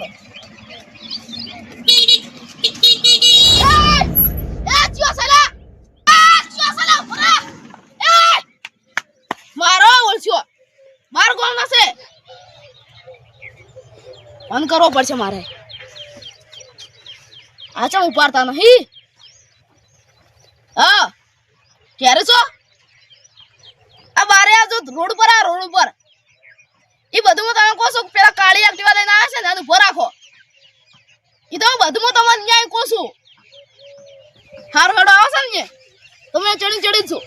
તો મારો ઓળખ્યો માર ગોળ નસે ફોન કરવો પડશે મારે આચા ઉપાડતા નહીં હા ક્યારે છો આ બારે આ જો રોડ પર એ બધું તમે કહો છો પેલા કાળી એક્ટિવા લઈને આવે છે ને એનું ઉભો રાખો એ તો બધું તમને ન્યાય કહું છું હાર હેડો આવશે ને તમે ચડી છું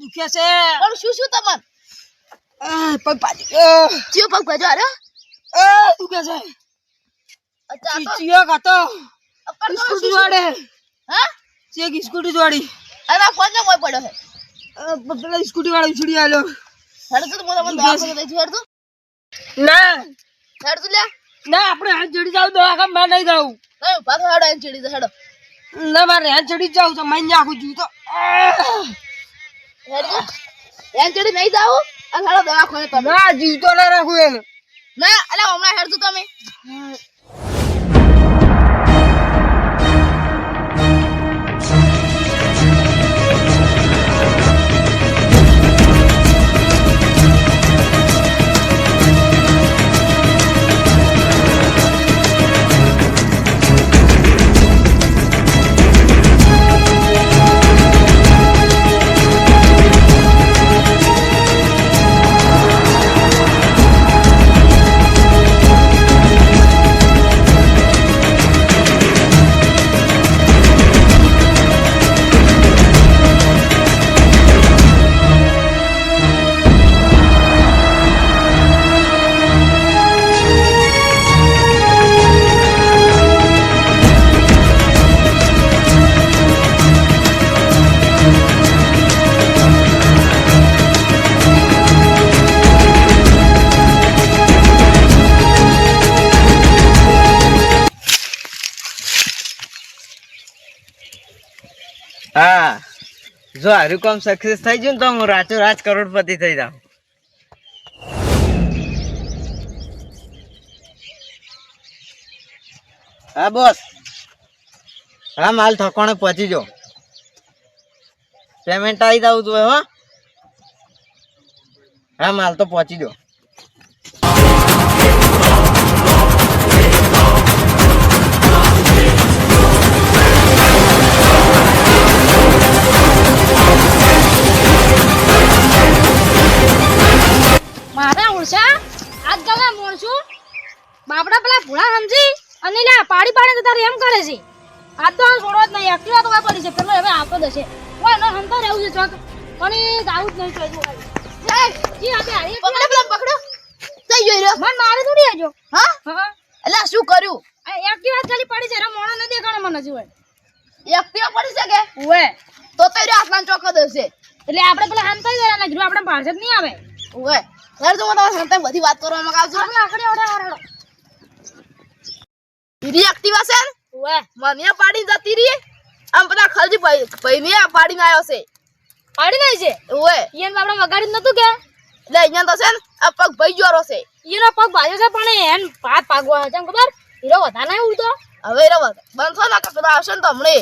દુખ્યા છે પણ શું તમને પગ પાડી ચિયો પગ ભજો આરે દુખ્યા છે અચ્છા તો ચિયો કાતો અપર સ્કૂટી જોડે હા ચેક સ્કૂટી જોડી અરે ફોન ને કોઈ પડ્યો છે પેલા સ્કૂટી વાળો ઉછળી આલ્યો હેડ તો મને દવા દે હેડ તો ના હેડ તો લે ના આપણે હાથ ચડી જાવ દવા માં નહીં જાવ એ પાછો હેડ આન ચડી હેડ ના મારે હાથ ચડી જાવ તો માઈ નાખું છું તો હેડ તો આન ચડી નહીં જાવ આ હેડ દવા ખોને તમે ના જીવ તો ના રાખું એને ના અલા હમણાં હેડ તો તમે હા જો હારું કામ સક્સેસ થઈ ગયું ને તો હું રાચો રાજ કરોડપતિ થઈ જાઉં હા બોસ હા માલ ઠકોણે પહોંચી જાઓ પેમેન્ટ આવી જવું જોઈએ હો હા માલ તો પહોંચી જાઓ મારા ઉળસા આજકાલના મોણસું બાપડા પેલા ભૂળા સમજી અને લે પાડી પાડી જતા એમ કરે છે આજ તો છોડો જ નહીં એક્ટિવા તો પડી છે પેલો હવે આવતો જશે કોઈ નો હંતો રહેવું છે ચોક પણ એ જાવું જ નહીં ચોજું જી આપે હારી પકડો પેલા પકડો થઈ ગયો રે મન મારે થોડી આજો હા હા અલા શું કર્યું આ એક્ટિવા ખાલી પડી છે રે મોણો ન દેખાણો મને જીવે એક્ટિવા પડી શકે ઓએ તો રે આસમાન ચોખ્ખો દેશે એટલે આપણે પેલા હંતો જ રહ્યા લાગ્યું આપણે પાસે જ નહીં આવે ઓએ યાર તો તમારા સાથે બધી વાત કરવા માંગુ છું આપણે આખડે ઓડે ઈરી એક્ટિવા છે ઓએ મને પાડી જતી રહી આમ બધા ખલજી ભાઈ ને પાડીને આવ્યો છે પાડી નહીં છે ઓએ ઈયન આપણે વગાડી નતું કે એટલે અહીંયા તો છે ને આ પગ ભાઈ જોરો છે ઈનો પગ ભાજો છે પણ એન ભાત પાગવા છે ખબર હીરો વધા ના ઉડતો હવે રવા બંધ થો ના કે પેલા આવશે ને તો હમણે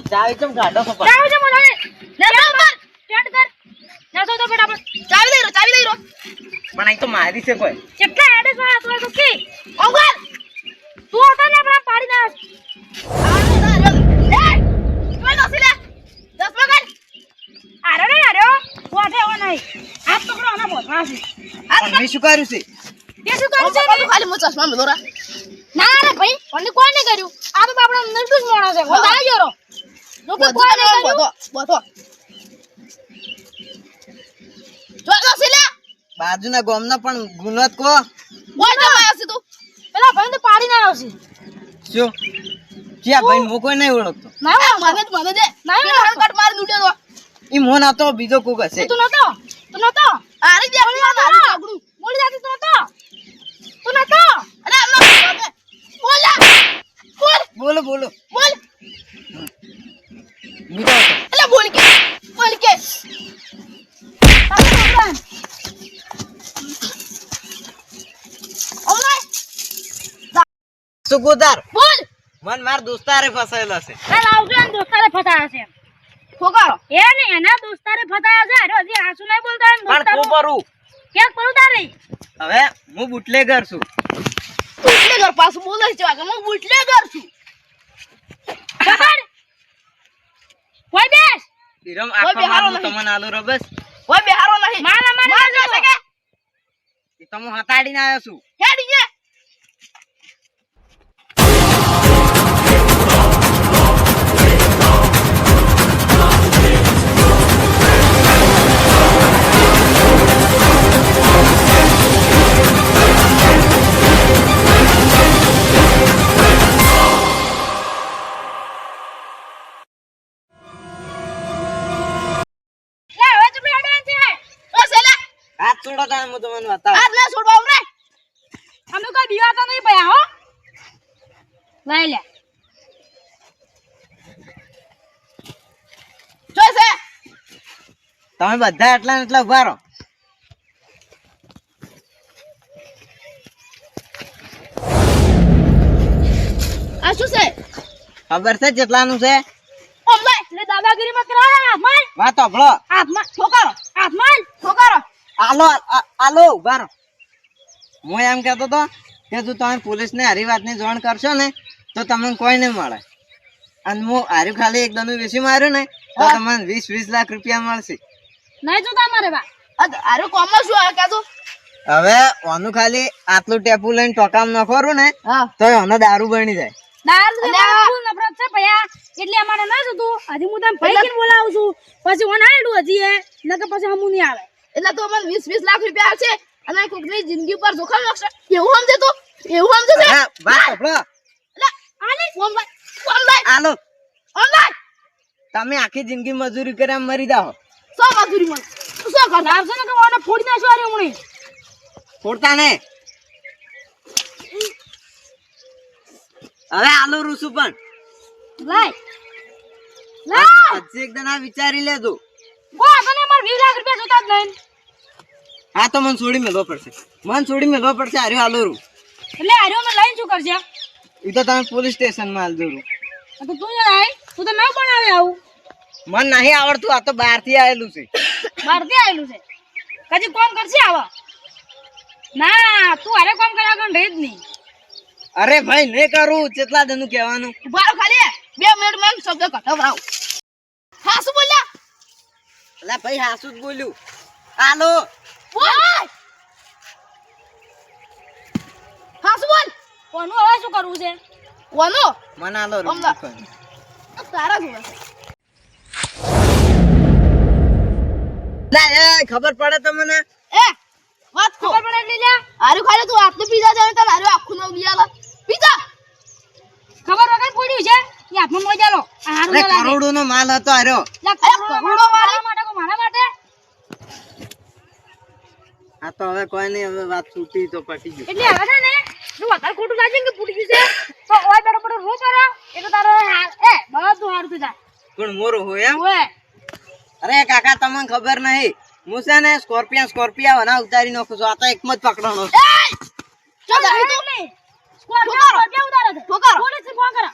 ચાવી ચમ કાઢો પપ્પા ચાવી છે મને લે ચાલ સ્ટાર્ટ કર ના તો ફટાફટ ચાવી લઈ રો પણ અહીં તો મારી છે કોઈ કેટલા એડસ માં તો તો કે ઓગલ તું હતો ને આપણા પાડી ના એ કોઈ નસી લે 10 પકડ આરે રે આરે ઓઠે હો નહીં હાથ પકડો આના બોધવા છે પણ મેં શું કર્યું છે તે શું કર્યું છે પપ્પા તો ખાલી હું ચશ્મા મેલો રા ના રે ભાઈ મને કોઈ નહીં કર્યું આ તો બાપડા નરડું જ મોણો છે હું દાઈ ગયો લોકો કોઈ નહીં કર્યું બધો જો સિલા બાજુના ગામનો પણ ગુનત કો ઓય તો આયા છે તું પેલા ભાઈ તો પાડી ના આવશે શું ક્યાં ભાઈ હું કોઈ નહીં ઓળખતો ના મને દે ના, પેલા હણકટ મારી દુડ્યો તો ઈ મોન હતો બીજો કોક હશે તું નતો આરી દે આરી આગળું બોલી જાતી તું નતો અરે અમ્મા બોલા બોલ બોલો બોલ બીજો હતો. એટલે બોલ કે ઓમલાય સુગોદાર બોલ મન માર દોસ્તારે ફસાયેલો છે એ લાવજો ને દોસ્તારે ફસાયા છે ઠોકારો એ ને એના દોસ્તારે ફસાયા છે અરે હજી હાસુ નહીં બોલતા એમ પણ દોસ્તારો કોપરું ક્યાંક કરું તારે હવે હું બુટલેગર છું બુટલેગર પાછું બોલે છે કે હું બુટલેગર છું ખબર કોઈ બેસ ઈરમ કોઈ આખો બિહારો મારું નહીં. તમને આલુ રો બસ ઓય બેહારો નહીં મારા માર મારા જશે કે ઈ તો હું હતાડીને આવ્યો છું હેડી જે લે હવે તમે અડવાન છે ઓ સેલા હાથ છોડો તાને હું તમને બતાવું હાથ ના છોડવા ઉમરે અમે કોઈ બીવાતા નહીં ભયા હો લઈ લે જોઈ છે તમે બધા એટલા ને એટલા ઉભા રહો આ શું છે ખબર છે જેટલાનું છે ઓમલાય એટલે દાદાગીરી માં કરા હાથમાં વાત સાંભળો ઠોકારો હાથમાં આલો ઉભા રહો હું એમ કહેતો તો કે તું તમે પોલીસને હારી વાતની જાણ કરશો ને તો તમને કોઈ નહીં મળે અને હું હારી ખાલી એક દનું વેચી માર્યું ને તો તમને 20 લાખ રૂપિયા મળશે નહીં જોતા મારે બા અરે કોમમાં શું આવે કાતો હવે ઓનું ખાલી આટલું ટેપુ લઈને ટોકામ ન ખોરું ને હા તો એનો દારૂ બની જાય દારૂ અને આ- ફૂલ નફરત છે ભયા એટલે અમારે ના જોતું હજી હું તને ભાઈ કે બોલાવું છું પછી ઓન આડું હજી એ નકર પછી હમું નહીં આવે એટલે તો મને 20 લાખ રૂપિયા આવશે અને કોકની જિંદગી પર જોખમ નાખશે એવું સમજે તો એવું સમજે છે હા વાત સાંભળો એટલે આલી ઓમલાય આલો ઓમલાય તમે આખી જિંદગી મજૂરી કર્યા મરી જાઓ સો મજૂરી મને તું શું કરતા આવશે ને કે ઓને ફોડી નાખો અરે હમણે છોડતા ને હવે આલો રૂસું પણ લાય લાય હજી એકદમ આ વિચારી લેજો કો તને માર 20 લાખ રૂપિયા જોતા જ નહીં હા તો મને છોડી મેળવો પડશે હાર્યો આલો રૂ એટલે આર્યો ને લઈને શું કરશે એ તો તમે પોલીસ સ્ટેશનમાં હાલ દોરું તો તું જ આય તું તો ના બનાવે આવું મને નહીં આવડતું આ તો બહારથી આવેલું છે બહારથી આવેલું છે કદી કોમ કરશે આવા ના તું અરે કોમ કર્યા કોણ રહે જ નહીં અરે ભાઈ નહીં કરું કેટલા દનું કહેવાનું ઉભા રહો ખાલી 2 મિનિટ માં શબ્દ કઢાવરાવ હા શું બોલ્યા અલા ભાઈ હાસુ જ બોલ્યું આલો બોલ હા શું બોલ કોનું હવે શું કરવું છે વાનો મને આલો રૂ અમદા. તારા જોડે લા એ ખબર પડે તો મને એ વાત કો ખબર પડે એટલે જા આરે ખાલી તું આટલું પીઝા જાય તને આરે આખું નવ લીયાલા પીઝા ખબર વગર પડ્યું છે એ હાથમાં મોજા લો આ હારું અરે ના લાગે કરોડો નો માલ હતો આર્યો લા કરોડો વાળી? મારા માટે કો મારા માટે આ તો હવે કોઈ નહીં હવે વાત છૂટી તો પટી ગયું એટલે હવે છે ને તું વધારે ખોટું લાગે ને કે ફૂટી ગયું છે તો ઓય બેડો પડો રો કરો એટલે તારો એ બધું હારું થઈ જાય પણ મોરો હોય એમ ઓય અરે કાકા તમને ખબર નહીં હું છે ને સ્કોર્પિયા વના ઉતારી નાખું છું આ તો એકમાં જ પકડવાનો છે. ચાલ આવી તું સ્કોર ઉતારે છે ઠોકારો. પોલીસ ફોન કરો